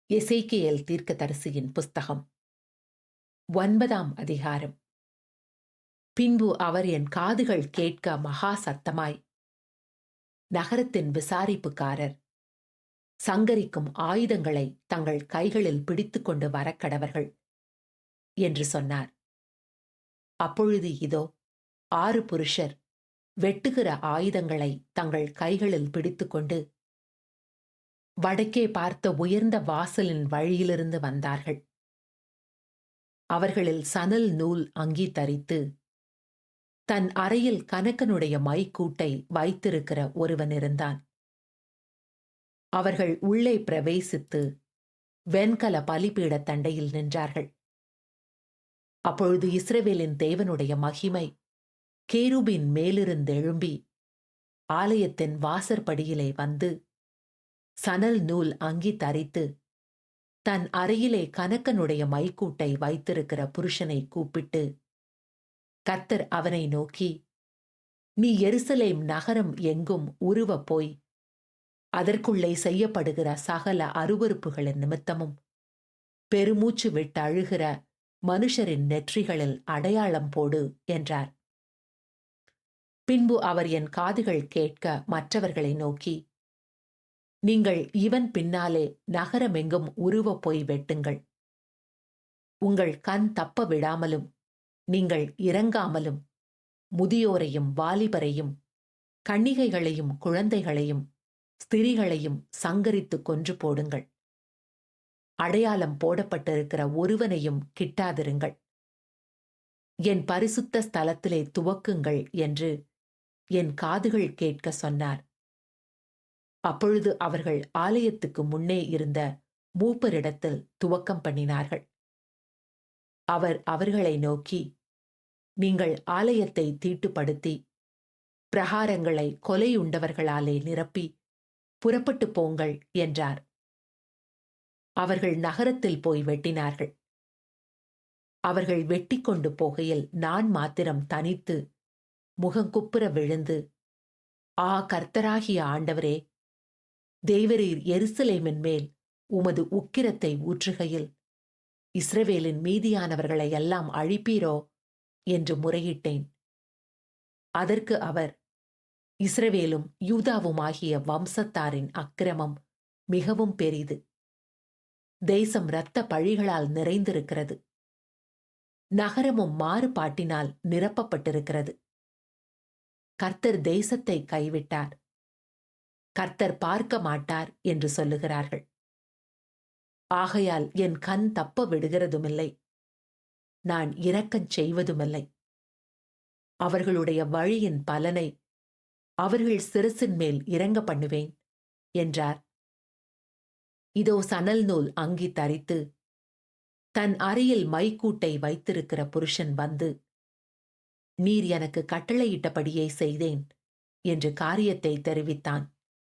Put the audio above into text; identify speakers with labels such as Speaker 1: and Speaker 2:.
Speaker 1: எசேக்கியேல் தீர்க்கதரிசியின் புஸ்தகம் 9ஆம் அதிகாரம். பின்பு அவர் என் காதுகள் கேட்க மகா சத்தமாய், நகரத்தின் விசாரிப்புக்காரர் சங்கரிக்கும் ஆயுதங்களை தங்கள் கைகளில் பிடித்துக்கொண்டு வரக்கடவர்கள் என்று சொன்னார். அப்பொழுது இதோ 6 புருஷர் வெட்டுகிற ஆயுதங்களை தங்கள் கைகளில் பிடித்துக்கொண்டு வடக்கே பார்த்த உயர்ந்த வாசலின் வழியிலிருந்து வந்தார்கள். அவர்களில் சணல் நூல் அங்கி தரித்து தன் அறையில் கணக்கனுடைய மைக்கூட்டை வைத்திருக்கிற ஒருவன் இருந்தான். அவர்கள் உள்ளே பிரவேசித்து வெண்கல பலிபீடத் தண்டையில் நின்றார்கள். அப்பொழுது இஸ்ரவேலின் தேவனுடைய மகிமை கேருபின் மேலிருந்தெழும்பி ஆலயத்தின் வாசற்படியிலே வந்து சணல் நூல் அங்கி தரித்து தன் அறையிலே கணக்கனுடைய மைக்கூட்டை வைத்திருக்கிற புருஷனை கூப்பிட்டு, கர்த்தர் அவனை நோக்கி, நீ எருசலேம் நகரம் எங்கும் உருவப் போய் அதற்குள்ளே செய்யப்படுகிற சகல அருவருப்புகளின் நிமித்தமும் பெருமூச்சு விட்டு அழுகிற மனுஷரின் நெற்றிகளில் அடையாளம் போடு என்றார். பின்பு அவர் என் காதுகள் கேட்க மற்றவர்களை நோக்கி, நீங்கள் இவன் பின்னாலே நகரமெங்கும் உருவப் போய் வெட்டுங்கள். உங்கள் கண் தப்ப விடாமலும் நீங்கள் இறங்காமலும் முதியோரையும் வாலிபரையும் கன்னிகைகளையும் குழந்தைகளையும் ஸ்திரீகளையும் சங்கரித்து கொன்று போடுங்கள். அடையாளம் போடப்பட்டிருக்கிற ஒருவனையும் கிட்டாதிருங்கள். என் பரிசுத்த ஸ்தலத்திலே துவக்குங்கள் என்று என் காதுகள் கேட்க சொன்னார். அப்பொழுது அவர்கள் ஆலயத்துக்கு முன்னே இருந்த மூப்பரிடத்தில் துவக்கம் பண்ணினார்கள். அவர் அவர்களை நோக்கி, நீங்கள் ஆலயத்தை தீட்டுப்படுத்தி பிரகாரங்களை கொலையுண்டவர்களாலே நிரப்பி புறப்பட்டு போங்கள் என்றார். அவர்கள் நகரத்தில் போய் வெட்டினார்கள். அவர்கள் வெட்டிக்கொண்டு போகையில் நான் மாத்திரம் தனித்து முகங்குப்புற விழுந்து, ஆ கர்த்தராகிய ஆண்டவரே, தேவரீர் எருசலேமின் மேல் உமது உக்கிரத்தை ஊற்றுகையில் இஸ்ரவேலின் மீதியானவர்களை எல்லாம் அழிப்பீரோ என்று முறையிட்டேன். அதற்கு அவர், இஸ்ரவேலும் யூதாவுமாகிய வம்சத்தாரின் அக்கிரமம் மிகவும் பெரிது. தேசம் இரத்த பழிகளால் நிறைந்திருக்கிறது. நகரமும் மாறுபாட்டினால் நிரப்பப்பட்டிருக்கிறது. கர்த்தர் தேசத்தை கைவிட்டார், கர்த்தர் பார்க்க மாட்டார் என்று சொல்லுகிறார்கள். ஆகையால் என் கண் தப்ப விடுகிறதுமில்லை, நான் இரக்கச் செய்வதுமில்லை. அவர்களுடைய வழியின் பலனை அவர்கள் சிரசின் மேல் இறங்க பண்ணுவேன் என்றார். இதோ சணல் நூல் அங்கி தரித்து தன் அறையில் மைக்கூட்டை வைத்திருக்கிற புருஷன் வந்து, நீர் எனக்கு கட்டளையிட்டபடியே செய்தேன் என்று காரியத்தை தெரிவித்தான்.